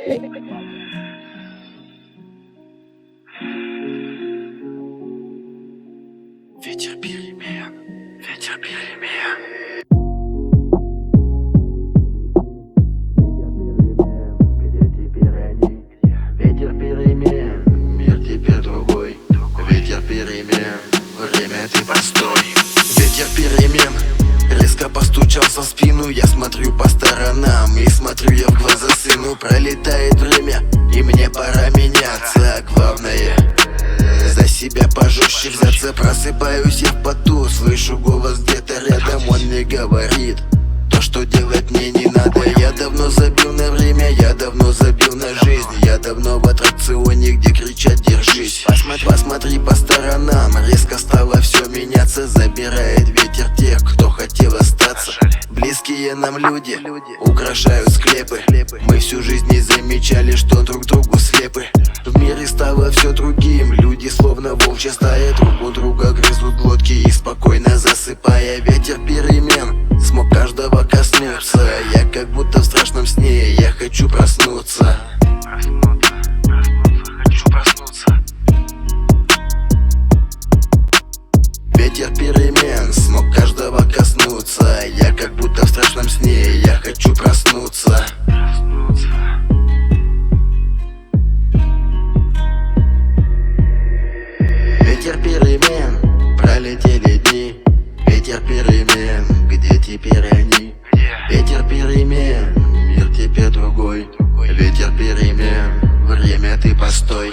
Ветер перемен, ветер перемен. Где теперь они? Ветер перемен, мир теперь другой. Ветер перемен, время ты постой. Ветер перемен резко постучался в спину. Я смотрю по сторонам и смотрю я в глаза сыну. Пролетает время и мне пора меняться. Главное за себя пожестче взяться. Просыпаюсь я в поту, слышу голос где-то рядом. Он мне говорит то, что делать мне не надо. Я давно забил на время, я давно забил на жизнь. Я давно в аттракционе, где кричат «держись». Посмотри по сторонам, резко стало все меняться. Забирает ветер тех, кто хотел остаться. Близкие нам люди украшают склепы. Мы всю жизнь не замечали, что друг другу слепы. В мире стало все другим, люди словно волчья стая. Друг у друга грызут глотки и спокойно засыпая. Ветер перемен смог каждого коснуться. Я как будто в страшном сне, я хочу проснуться. Хочу проснуться. Ветер перемен смог каждого коснуться. Я как будто в страшном сне, я хочу проснуться. Ветер перемен, пролетели дни. Ветер перемен, где теперь они? Ветер перемен, мир теперь другой. Ветер перемен, время ты постой.